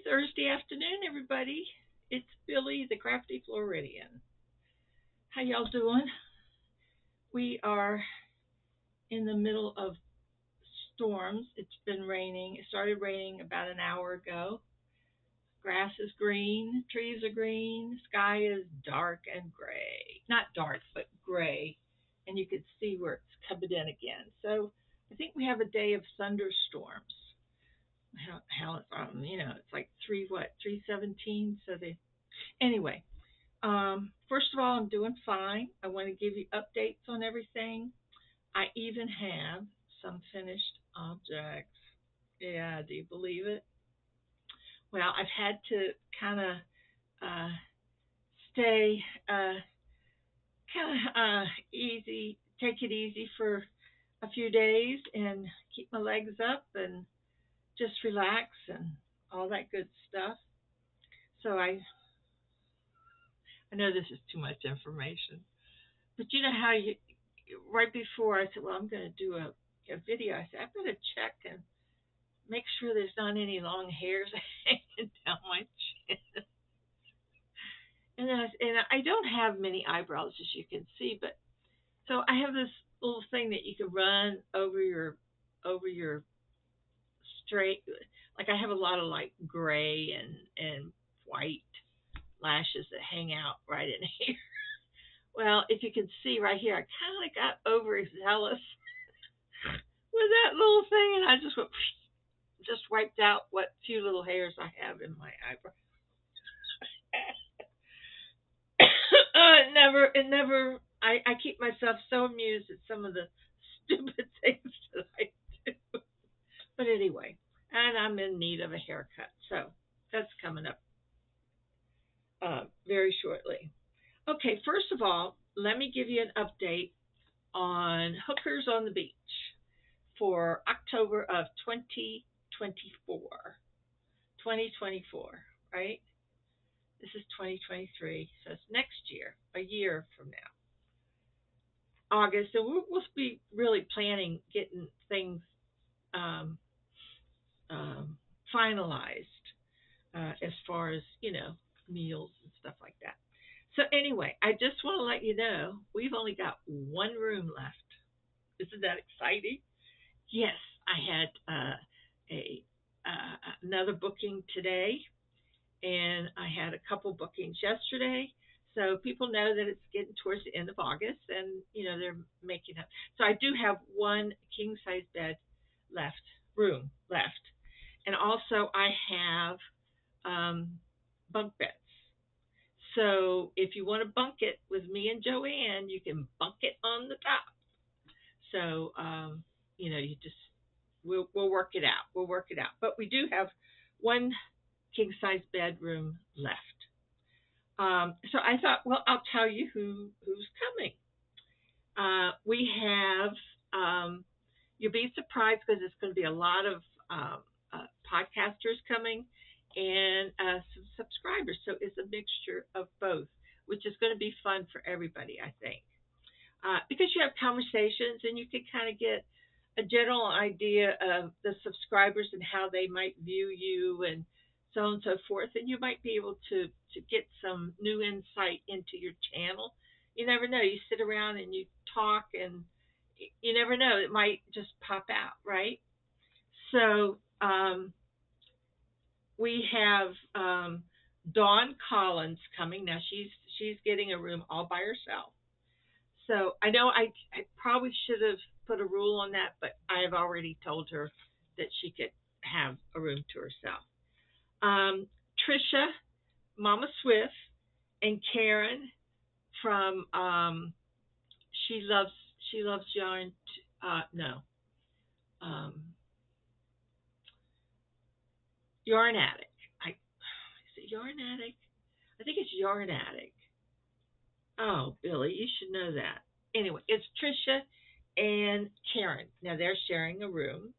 Thursday afternoon, everybody. It's Billy, the Crafty Floridian. How y'all doing? We are in the middle of storms. It's been raining. It started raining about an hour ago. Grass is green, trees are green, sky is dark and gray. Not dark, but gray. And you can see where it's coming in again. So I think we have a day of thunderstorms. It's like 317. So they anyway. First of all, I'm doing fine. I want to give you updates on everything. I even have some finished objects. Yeah, do you believe it? Well, I've had to kind of uh, stay easy, take it easy for a few days and keep my legs up and just relax and all that good stuff. So I know this is too much information, but you know how you right before I said, well, I'm going to do a video. I said I better check and make sure there's not any long hairs hanging down my chin. And I don't have many eyebrows as you can see, but so I have this little thing that you can run over your straight. Like I have a lot of like gray and white lashes that hang out right in here. Well, if you can see right here, I kind of got overzealous with that little thing, and I just wiped out what few little hairs I have in my eyebrow. It never. I keep myself so amused at some of the stupid things that I do. But anyway, and I'm in need of a haircut, so that's coming up very shortly. Okay, first of all, let me give you an update on Hookers on the Beach for October of 2024. 2024, right? This is 2023, so it's next year, a year from now, August, and we'll be really planning getting things um, finalized as far as meals and stuff like that. So anyway, I just want to let you know we've only got one room left. Isn't that exciting? Yes, I had a another booking today, and I had a couple bookings yesterday. So people know that it's getting towards the end of August, and they're making up. So I do have one king size bed left, room left, and also I have bunk beds. So if you want to bunk it with me and Joanne, you can bunk it on the top. So you just we'll work it out. We'll work it out. But we do have one king size bedroom left. So I thought, well, I'll tell you who's coming. We have you'll be surprised because it's going to be a lot of podcasters coming and some subscribers. So it's a mixture of both, which is going to be fun for everybody, I think. Because you have conversations and you can kind of get a general idea of the subscribers and how they might view you and so on and so forth. And you might be able to get some new insight into your channel. You never know. You sit around and you talk and you never know. It might just pop out, right? So we have Dawn Collins coming. Now she's getting a room all by herself. So I know I probably should have put a rule on that, but I have already told her that she could have a room to herself. Trisha, Mama Swift, and Karen from she loves yarn. No, um, Yarn Addict. Is it Yarn Addict? I think it's Yarn Addict. Oh, Billy, you should know that. Anyway, it's Trisha and Karen. Now they're sharing a room.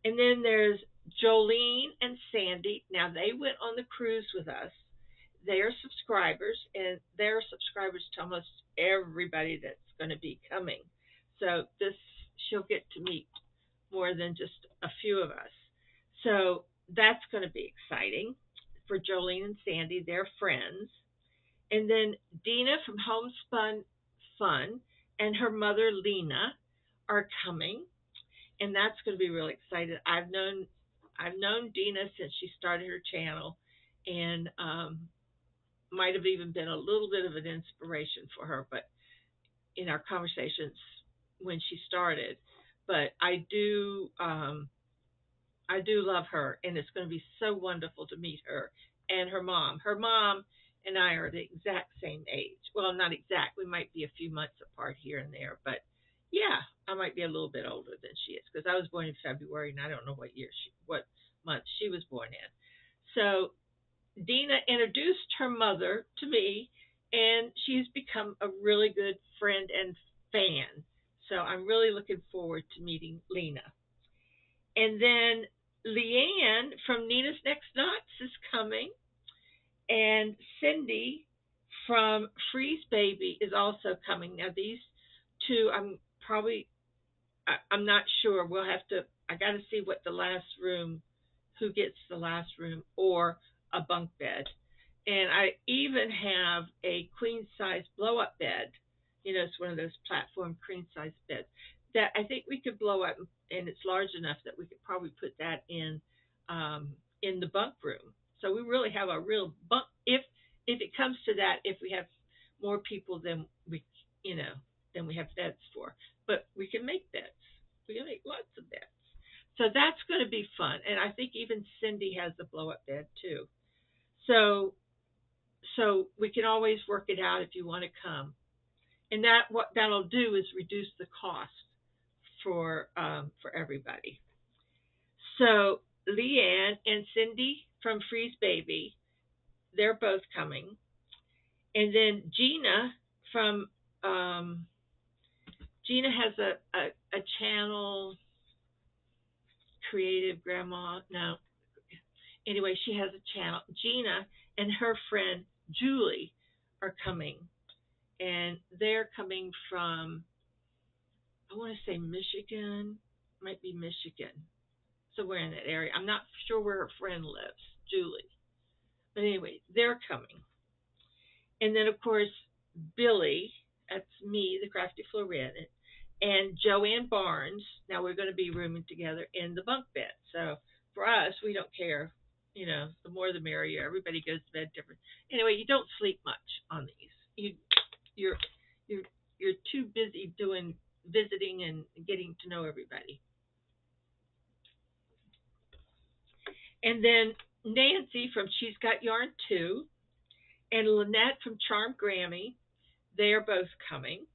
And then there's Jolene and Sandy. Now they went on the cruise with us. They are subscribers, and they're subscribers to almost everybody that's going to be coming. So she'll get to meet more than just a few of us. So that's going to be exciting for Jolene and Sandy. They're friends. And then Dina from Homespun Fun and her mother Lena are coming, and that's going to be really exciting. I've known Dina since she started her channel, and might have even been a little bit of an inspiration for her, but in our conversations when she started. But I do love her, and it's going to be so wonderful to meet her and her mom. Her mom and I are the exact same age. Well, not exact. We might be a few months apart here and there, but yeah, I might be a little bit older than she is because I was born in February, and I don't know what month she was born in. So Dina introduced her mother to me, and she's become a really good friend and fan. So I'm really looking forward to meeting Lena. And then Leanne from Nina's Next Knots is coming, and Cindy from Freeze Baby is also coming. Now these two, I'm not sure. We'll have to. I got to see what the last room, who gets the last room, or a bunk bed. And I even have a queen size blow up bed. It's one of those platform queen size beds that I think we could blow up, and it's large enough that we could probably put that in the bunk room. So we really have a real bunk. If it comes to that, if we have more people than you know than we have beds for, but we can make beds. We can make lots of beds. So that's going to be fun, and I think even Cindy has the blow up bed too. So we can always work it out if you want to come. And that what that'll do is reduce the cost for everybody. So Leanne and Cindy from Freeze Baby, they're both coming, and then from um, Gina has a channel, Creative Grandma. No, anyway, she has a channel. Gina and her friend Julie are coming, and they're coming from, I want to say Michigan, might be Michigan, somewhere in that area. I'm not sure where her friend lives, Julie. But anyway, they're coming. And then, of course, Billy, that's me, the Crafty Floridian, and Joanne Barnes. Now we're going to be rooming together in the bunk bed. So for us, we don't care. The more the merrier. Everybody goes to bed different. Anyway, you don't sleep much on these. You're you're you're too busy doing visiting and getting to know everybody. And then Nancy from She's Got Yarn Too, and Lynette from Charm Grammy. They are both coming.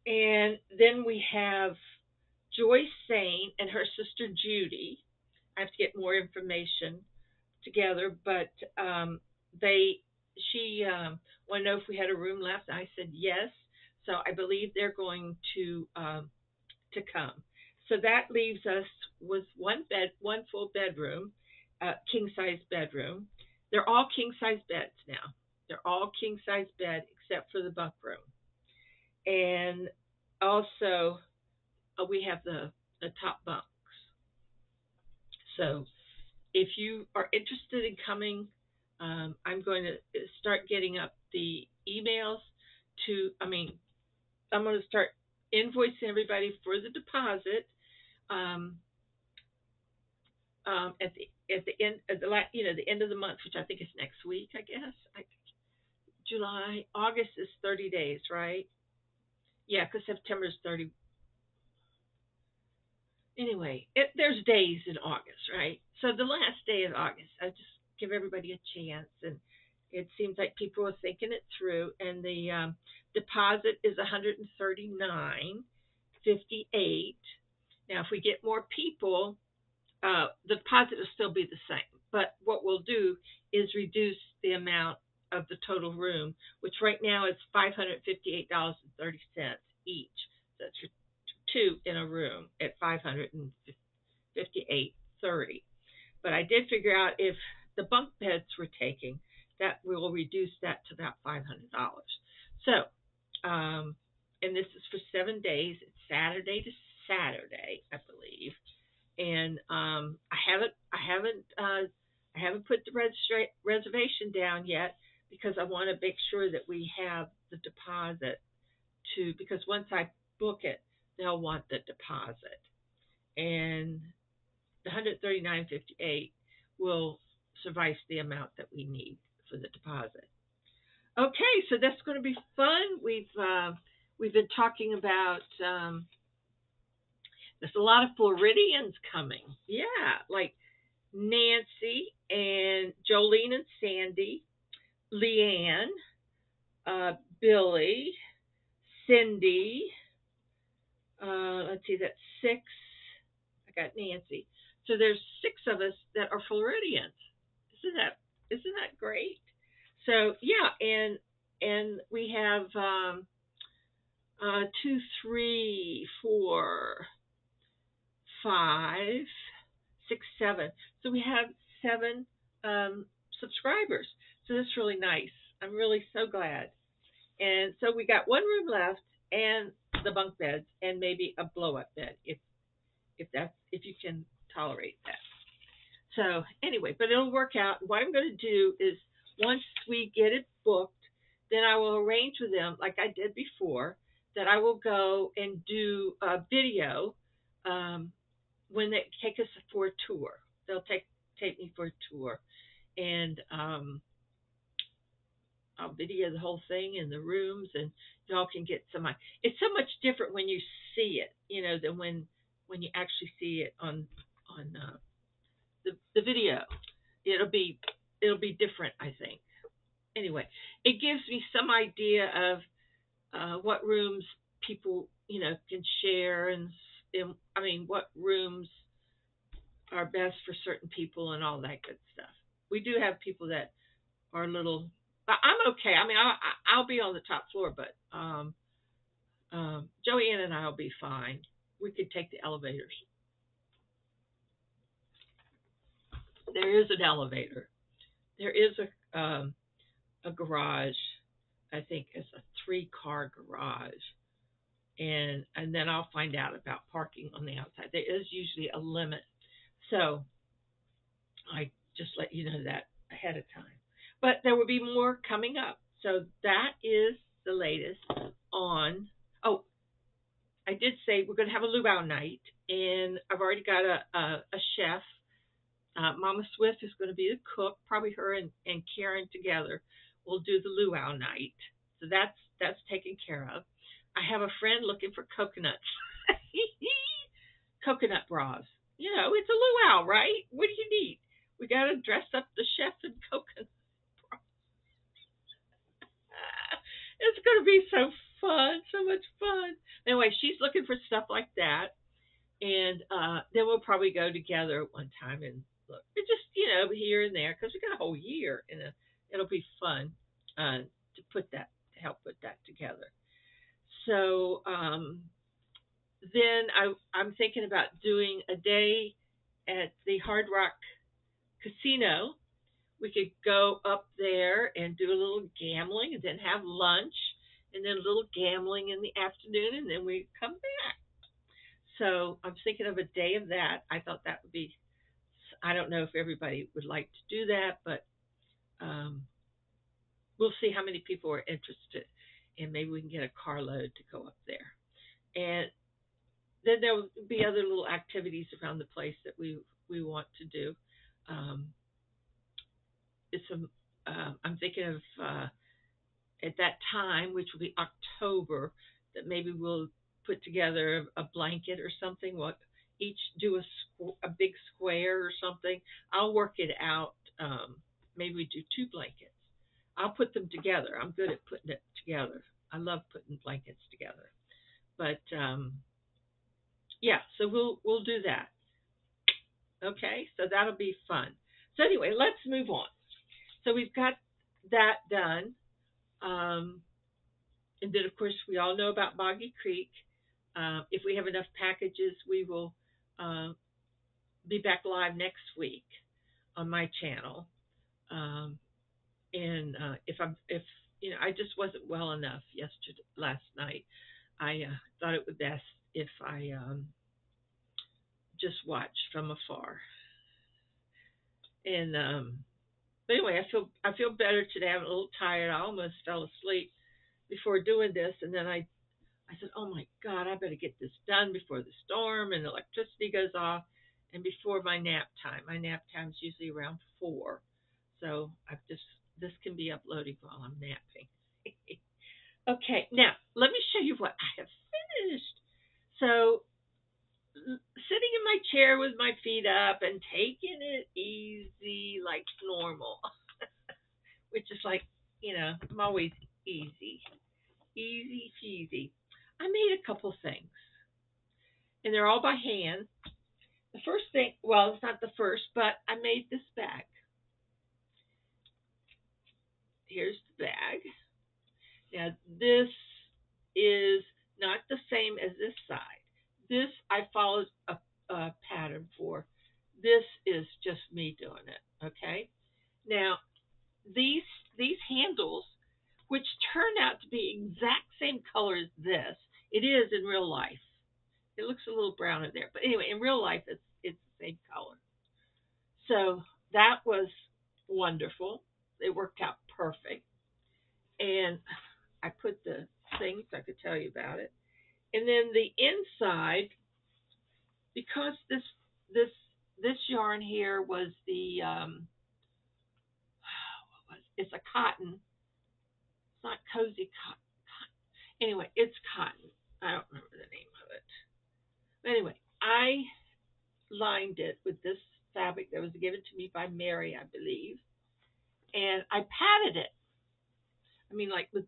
And then we have Joyce Sane and her sister Judy. I have to get more information together, but they she wanted to know if we had a room left. I said yes. So I believe they're going to come. So that leaves us with one full bedroom, king size bedroom. They're all king size beds now. They're all king size bed except for the bunk room. And also we have the top bunks. So if you are interested in coming, I'm going to start getting up the emails I'm going to start invoicing everybody for the deposit um, at the end of the month, which I think is next week, I guess. July, August is 30 days, right? Yeah, because September is 30. Anyway, there's days in August, right? So the last day of August, I just give everybody a chance, and it seems like people are thinking it through, and the deposit is 139.58. Now, if we get more people, the deposit will still be the same. But what we'll do is reduce the amount of the total room, which right now is $558.30 each. So that's two in a room at $558.30. But I did figure out if the bunk beds we're taking, that will reduce that to about $500. So, and this is for 7 days. It's Saturday to Saturday, I believe. And I I haven't put the reservation down yet because I want to make sure that we have the deposit to, because once I book it, they'll want the deposit, and the 139.58 will suffice the amount that we need for the deposit. Okay, so that's going to be fun. We've been talking about there's a lot of Floridians coming. Yeah, like Nancy and Jolene and Sandy, Leanne, Billy, Cindy. Let's see, that's six. I got Nancy. So there's six of us that are Floridians. Isn't that great? So yeah, and we have 2, 3, 4, 5, 6, 7. So we have 7 subscribers. So that's really nice. I'm really so glad. And so we got one room left, and the bunk beds, and maybe a blow up bed if you can tolerate that. So anyway, but it'll work out. What I'm going to do is once we get it booked, then I will arrange with them like I did before that I will go and do a video when they take us for a tour. They'll take me for a tour, and I'll video the whole thing in the rooms, and y'all can get some. It's so much different when you see it, than when you actually see it on the video. It'll be different, I think. Anyway, it gives me some idea of what rooms people can share, and I mean what rooms are best for certain people and all that good stuff. We do have people that are a little. I'm okay. I mean, I'll be on the top floor, but Joanne and I'll be fine. We could take the elevators. There is an elevator. There is a garage. I think it's a 3-car garage, and then I'll find out about parking on the outside. There is usually a limit, so I just let you know that ahead of time. But there will be more coming up. So that is the latest on. Oh, I did say we're going to have a luau night, and I've already got a chef. Mama Swift is going to be the cook. Probably her and Karen together will do the luau night. So that's taken care of. I have a friend looking for coconuts. Coconut bras. It's a luau, right? What do you need? We got to dress up the chef in coconut. It's going to be so fun, so much fun. Anyway, she's looking for stuff like that. And then we'll probably go together at one time and look. It's just, here and there, because we got a whole year. And it'll be fun to help put that together. So then I'm thinking about doing a day at the Hard Rock Casino. We could go up there and do a little gambling and then have lunch and then a little gambling in the afternoon, and then we come back. So I'm thinking of a day of that. I thought that would be, I don't know if everybody would like to do that, but we'll see how many people are interested, and maybe we can get a carload to go up there. And then there will be other little activities around the place that we want to do. I'm thinking of at that time, which will be October, that maybe we'll put together a blanket or something. We'll each do a big square or something. I'll work it out. Maybe we do 2 blankets. I'll put them together. I'm good at putting it together. I love putting blankets together. But yeah, so we'll do that. Okay, so that'll be fun. So anyway, let's move on. So we've got that done. And then, of course, we all know about Boggy Creek. If we have enough packages, we will be back live next week on my channel. And if I just wasn't well enough last night, I thought it would best if I just watched from afar. And but anyway, I feel better today. I'm a little tired. I almost fell asleep before doing this, and then I said, "Oh my God, I better get this done before the storm and the electricity goes off, and before my nap time. My nap time is usually around 4, so I've just this can be uploading while I'm napping." Okay, now let me show you what I have finished. So, sitting in my chair with my feet up and taking it easy like normal, which is like, I'm always easy, easy peasy. I made a couple things, and they're all by hand. The first thing, well, it's not the first, but I made this bag. Here's the bag. Now, this is not the same as this side. This I followed a pattern for. This is just me doing it. Okay. Now, these these handles, which turn out to be exact same color as this, it is in real life. It looks a little brown in there, but anyway, in real life, it's the same color. So that was wonderful. It worked out perfect, and I put the things so I could tell you about it. And then the inside, because this this yarn here was the what was it's a cotton. It's not cozy cotton. Anyway, it's cotton. I don't remember the name of it. But anyway, I lined it with this fabric that was given to me by Mary, I believe, and I padded it. I mean, like with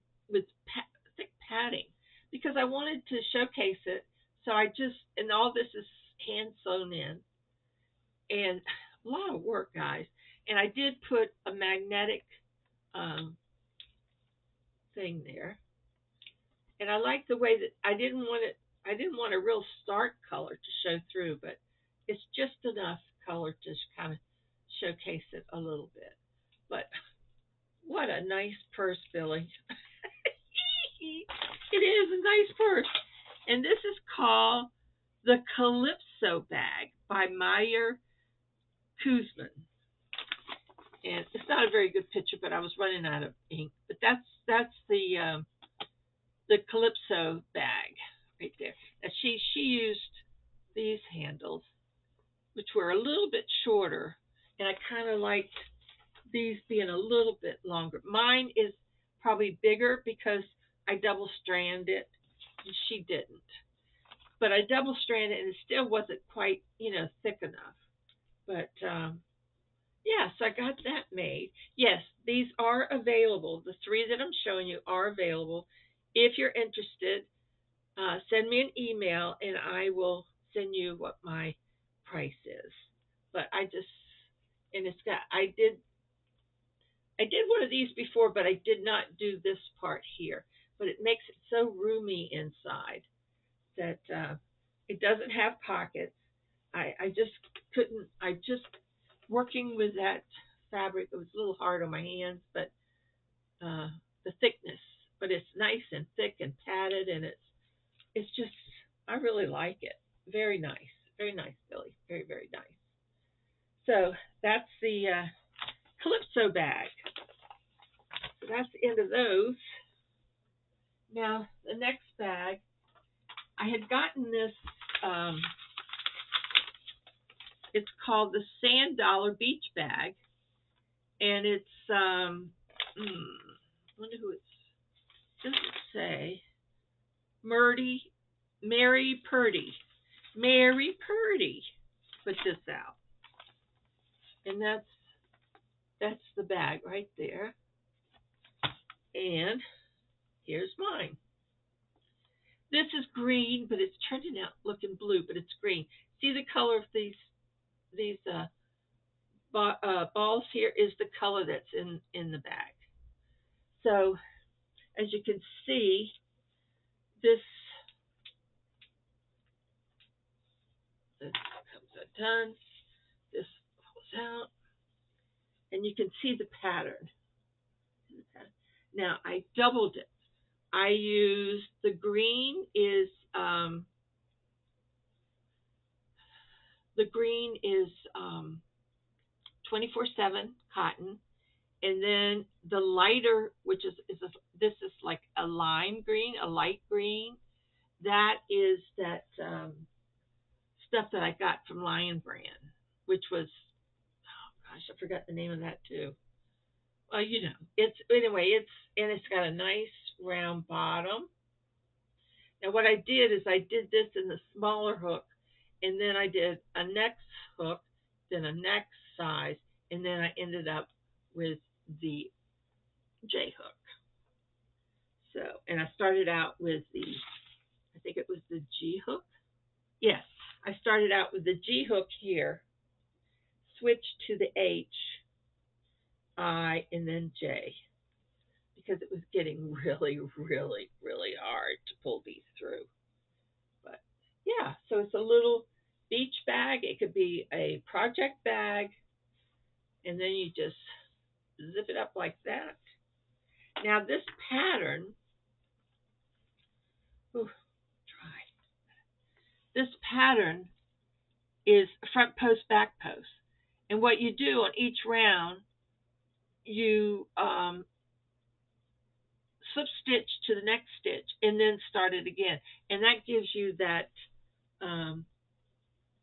thick padding, because I wanted to showcase it. So and all this is hand sewn in, and a lot of work, guys. And I did put a magnetic um, thing there, and I like the way that I didn't want it. I didn't want a real stark color to show through, but it's just enough color to kind of showcase it a little bit. But what a nice purse, Billy. It is a nice purse. And this is called the Calypso Bag by Meyer Kuzman. And it's not a very good picture, but I was running out of ink. But that's the Calypso bag right there. And she used these handles, which were a little bit shorter, and I kind of liked these being a little bit longer. Mine is probably bigger because I double stranded it, and she didn't. But I double stranded, and it still wasn't quite, thick enough. But yeah, so I got that made. Yes, these are available. The three that I'm showing you are available. If you're interested, send me an email, and I will send you what my price is. But and it's got, I did one of these before, but I did not do this part here. But it makes it so roomy inside that it doesn't have pockets. I just couldn't, working with that fabric, it was a little hard on my hands, but the thickness, but it's nice and thick and padded, and it's just, I really like it. Very nice, Billy. Very, very nice. So that's the Calypso bag. So that's the end of those. Now, the next bag, I had gotten this, it's called the Sand Dollar Beach Bag. And it's, I wonder who does it say? Mary Purdy. Mary Purdy put this out. And that's the bag right there. And here's mine. This is green, but it's turning out looking blue, but it's green. See the color of these balls here is the color that's in the bag. So as you can see, this comes undone. This falls out, and you can see the pattern. Now I doubled it. I used the green is 24/7 cotton, and then the lighter, which this is like a lime green, a light green. That is that stuff that I got from Lion Brand, which was, oh gosh, I forgot the name of that too. Well, it's anyway. It's got a nice round bottom. Now what I did is I did this in the smaller hook, and then I did a next hook, then a next size, and then I ended up with the J hook. So, and I started out with I think it was the G hook. Yes, I started out with the G hook here, switched to the H, I, and then J, because it was getting really, really, really hard to pull these through. But yeah, so it's a little beach bag. It could be a project bag, and then you just zip it up like that. Now this pattern, ooh, dry. This pattern is front post, back post. And what you do on each round, you slip stitch to the next stitch and then start it again. And that gives you that um,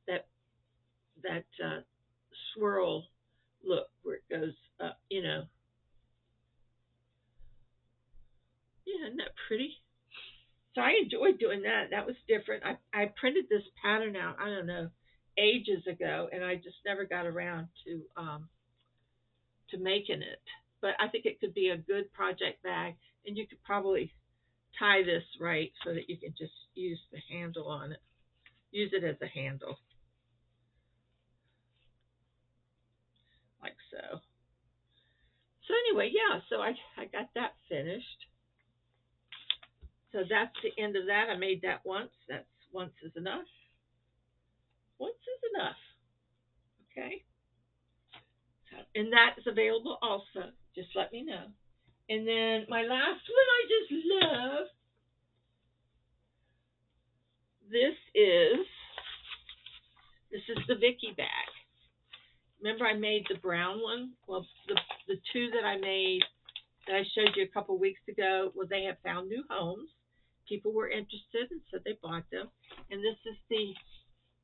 that swirl look where it goes up. Yeah, isn't that pretty? So I enjoyed doing that. That was different. I printed this pattern out, I don't know, ages ago, and I just never got around to making it. But I think it could be a good project bag, and you could probably tie this right so that you can just use the handle on it. Use it as a handle, like so. So anyway, yeah, so I got that finished. So that's the end of that. I made that once. That's once is enough. Once is enough. Okay. So, and that is available also. Just let me know. And then my last one I just love. This is the Vicky bag. Remember I made the brown one? Well, the two that I made that I showed you a couple weeks ago, well, they have found new homes. People were interested, and so they bought them. And this is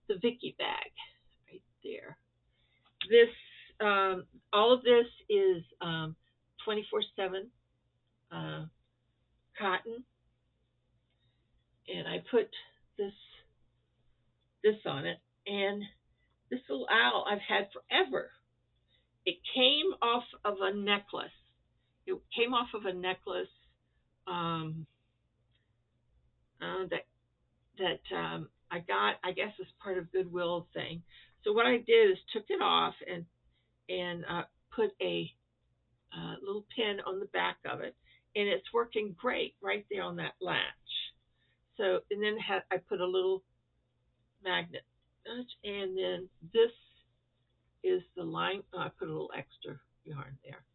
the Vicky bag right there. This all of this is 24/7 cotton, and I put this on it. And this little owl I've had forever. It came off of a necklace. It came off of a necklace um, that I got, I guess, as part of Goodwill thing. So what I did is took it off and put a little pin on the back of it, and it's working great right there on that latch. So and then I put a little magnet, and then this is the line. Oh, I put a little extra yarn there.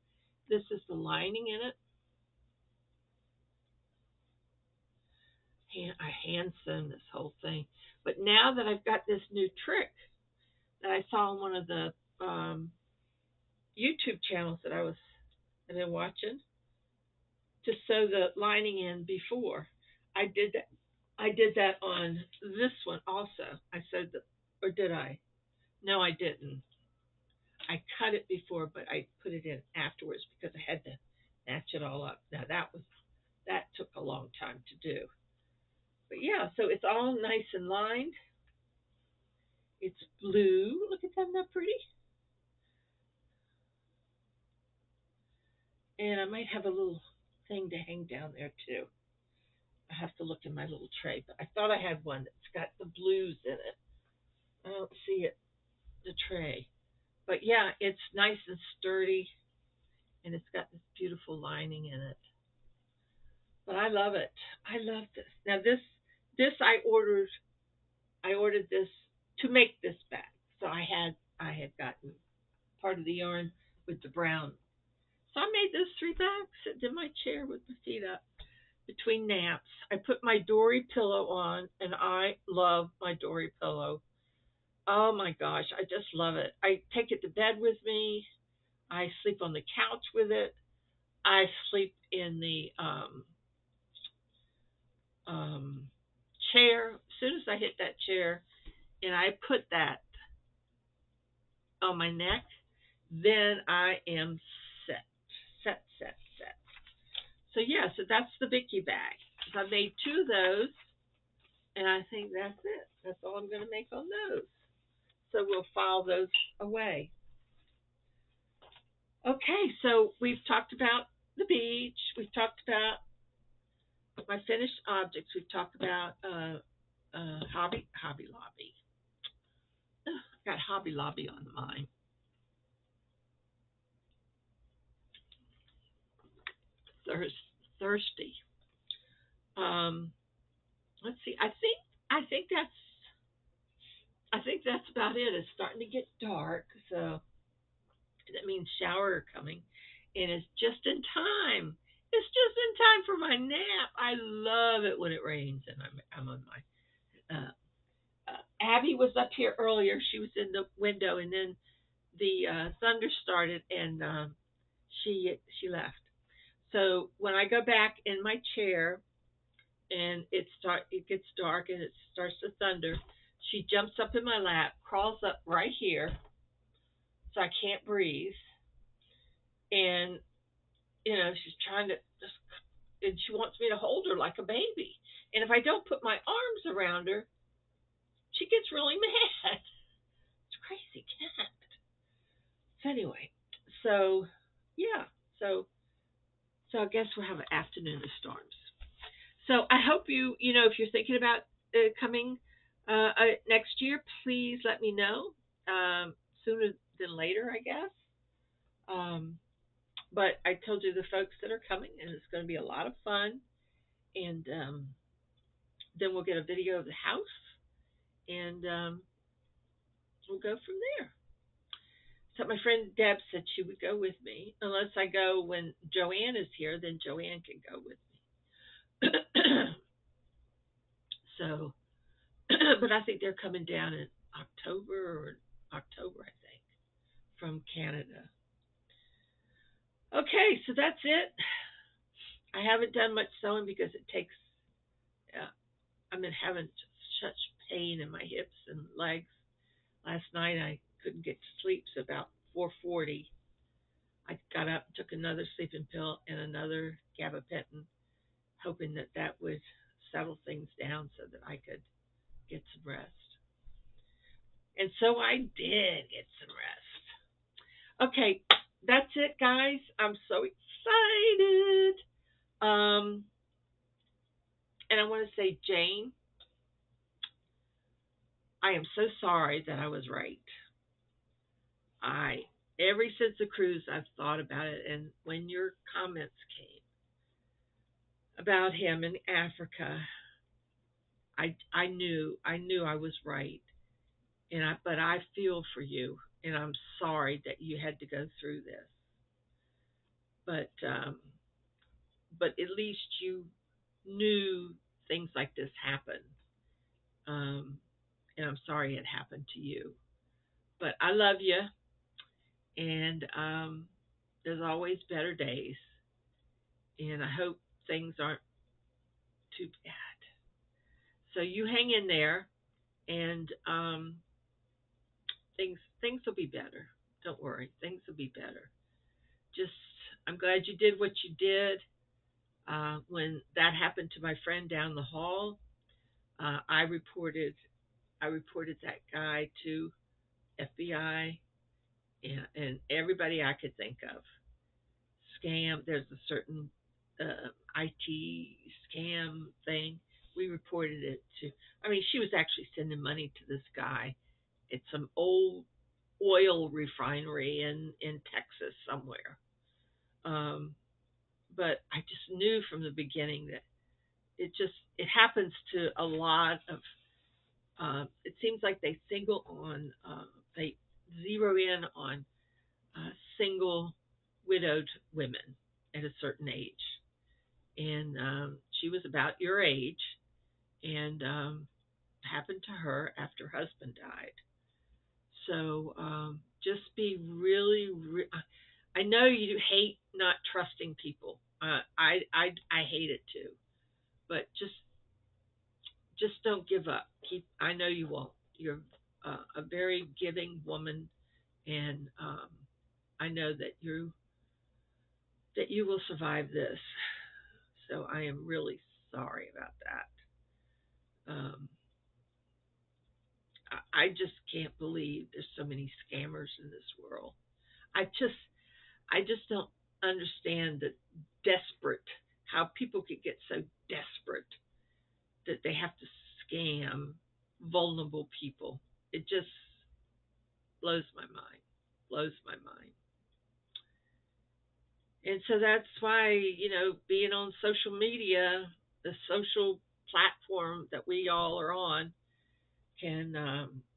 This is the lining in it. I hand sewn this whole thing. But now that I've got this new trick that I saw on one of the YouTube channels that I've been watching to sew the lining in before, I did that. I did that on this one also. I sewed or did I? No, I didn't. I cut it before, but I put it in afterwards because I had to match it all up. Now that took a long time to do. But yeah, so it's all nice and lined. It's blue. Look at that, isn't that pretty? And I might have a little thing to hang down there too. I have to look in my little tray, but I thought I had one that's got the blues in it. I don't see it, the tray. But yeah, it's nice and sturdy, and it's got this beautiful lining in it. But I love it. I love this. Now this I ordered this to make this bag. So I had gotten part of the yarn with the brown. So I made those 3 bags, sitting in my chair with my feet up between naps. I put my Dory pillow on, and I love my Dory pillow. Oh my gosh, I just love it. I take it to bed with me. I sleep on the couch with it. I sleep in the um, chair. As soon as I hit that chair and I put that on my neck, then I am set, set. So yeah, so that's the Vicky bag. So I made two of those, and I think that's it. That's all I'm going to make on those. So we'll file those away. Okay, so we've talked about the beach. We've talked about my finished objects. We've talked about Hobby Lobby. Ugh, I got Hobby Lobby on mine. Thirst, thirsty. Um, let's see. I think that's about it. It's starting to get dark, so that means shower coming, and it's just in time. It's just in time for my nap. I love it when it rains, and I'm on my. Abby was up here earlier. She was in the window, and then the thunder started, and she left. So when I go back in my chair, and it gets dark, and it starts to thunder, she jumps up in my lap, crawls up right here, so I can't breathe, and she's trying to just, and she wants me to hold her like a baby. And if I don't put my arms around her, she gets really mad. It's a crazy cat. So anyway, so yeah, so so I guess we'll have an afternoon of storms. So I hope if you're thinking about coming next year, please let me know sooner than later, I guess. Um, but I told you the folks that are coming, and it's going to be a lot of fun. And then we'll get a video of the house, and we'll go from there. So my friend Deb said she would go with me, unless I go when Joanne is here. Then Joanne can go with me. So, but I think they're coming down in October, I think, from Canada. Okay, so that's it. I haven't done much sewing because it takes. Uh, I've been having such pain in my hips and legs. Last night I couldn't get to sleep, so about 4:40, I got up, took another sleeping pill and another gabapentin, hoping that that would settle things down so that I could get some rest. And so I did get some rest. Okay, that's it, guys. I'm so excited. Um, and I want to say, Jane, I am so sorry that I was right. I Ever since the cruise, I've thought about it, and when your comments came about him in Africa, I knew I was right, but I feel for you, and I'm sorry that you had to go through this, but but at least you knew things like this happen, um, and I'm sorry it happened to you, but I love you, and there's always better days, and I hope things aren't too bad. So you hang in there, and things will be better. Don't worry, things will be better. Just I'm glad you did what you did. When that happened to my friend down the hall, uh, I reported I reported that guy to FBI and everybody I could think of. Scam. There's a certain IT scam thing. We reported it to. I mean, she was actually sending money to this guy. It's some old oil refinery in Texas somewhere. Um, but I just knew from the beginning that it happens to a lot of. It seems like they zero in on single widowed women at a certain age, and she was about your age, and happened to her after her husband died. So just be really, I know you hate not trusting people. I hate it too. But just don't give up. Keep. I know you won't. You're a very giving woman, and I know that you will survive this. So I am really sorry about that. I just can't believe there's so many scammers in this world. I just I just don't understand the desperate how people could get so desperate that they have to scam vulnerable people. It just blows my mind. Blows my mind. And so that's why, being on social media, the social platform that we all are on, can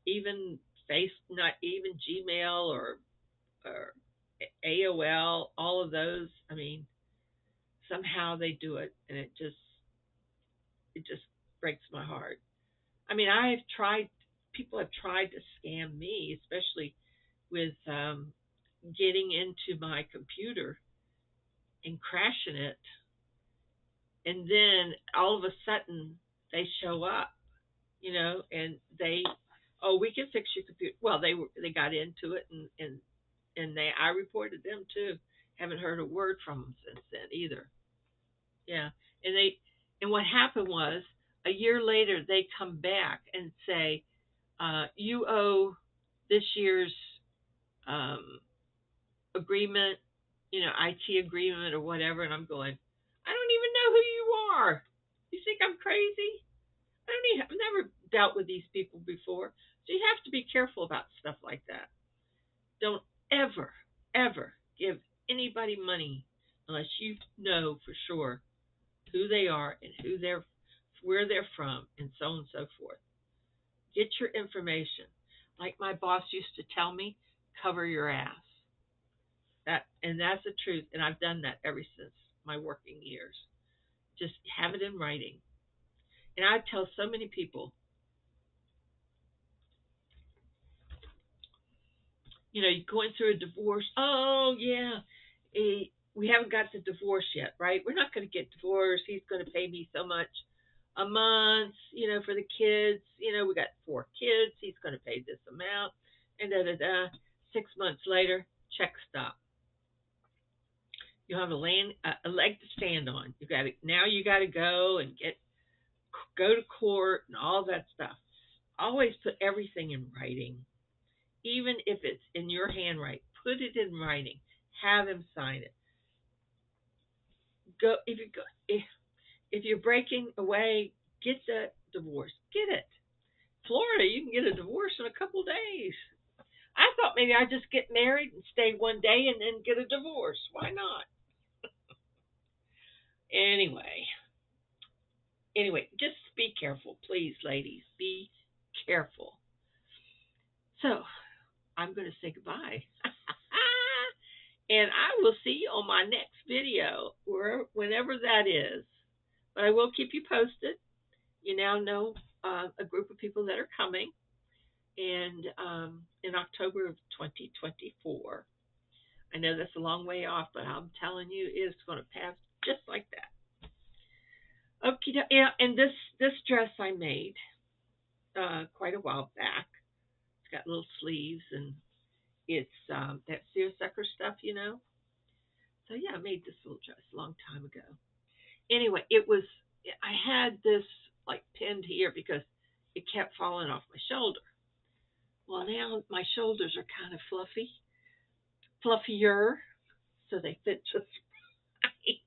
even face, not even Gmail or AOL, all of those. I mean, somehow they do it, and it just breaks my heart. I mean, I have tried. People have tried to scam me, especially with getting into my computer and crashing it, and then all of a sudden they show up, and oh, we can fix your computer. Well, they got into it, and I reported them too. Haven't heard a word from them since then either. Yeah, and what happened was a year later they come back and say, you owe this year's um, agreement, IT agreement or whatever, and I'm going, I don't even know who you are. You think I'm crazy? I've never dealt with these people before, so you have to be careful about stuff like that. Don't ever, ever give anybody money unless you know for sure who they are and where they're from, and so on and so forth. Get your information. Like my boss used to tell me, cover your ass. That's the truth, and I've done that ever since my working years. Just have it in writing. And I tell so many people, you're going through a divorce. Oh yeah, we haven't got the divorce yet, right? We're not going to get divorced. He's going to pay me so much a month, for the kids. We got 4 kids. He's going to pay this amount, and da da da. 6 months later, check stop. You have a leg to stand on. You got to go and go to court and all that stuff. Always put everything in writing, even if it's in your handwriting. Put it in writing. Have him sign it. If you're breaking away, get the divorce. Get it. Florida, you can get a divorce in a couple of days. I thought maybe I'd just get married and stay one day and then get a divorce. Why not? Anyway, just be careful, please, ladies. Be careful. So I'm going to say goodbye. And I will see you on my next video, whenever that is. But I will keep you posted. You now know a group of people that are coming, and in October of 2024. I know that's a long way off, but I'm telling you, it's going to pass just like that. Okay, yeah, and this dress I made quite a while back. It's got little sleeves, and it's that seersucker stuff. So yeah, I made this little dress a long time ago. Anyway, I had this like pinned here because it kept falling off my shoulder. Well, now my shoulders are kind of fluffier, so they fit just right.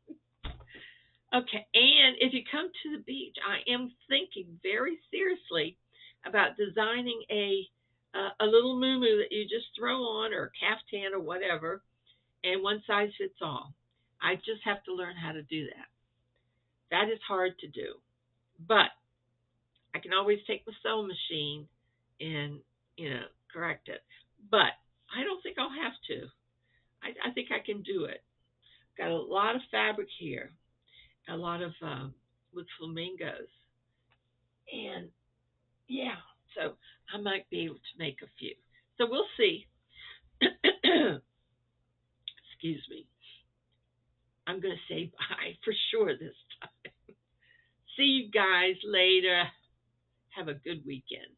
Okay, and if you come to the beach, I am thinking very seriously about designing a little muumuu that you just throw on, or a caftan or whatever, and one size fits all. I just have to learn how to do that. That is hard to do, but I can always take the sewing machine and correct it. But I don't think I'll have to. I think I can do it. Got a lot of fabric here, a lot of with flamingos, and yeah, so I might be able to make a few. So we'll see. Excuse me. I'm going to say bye for sure this time. See you guys later. Have a good weekend.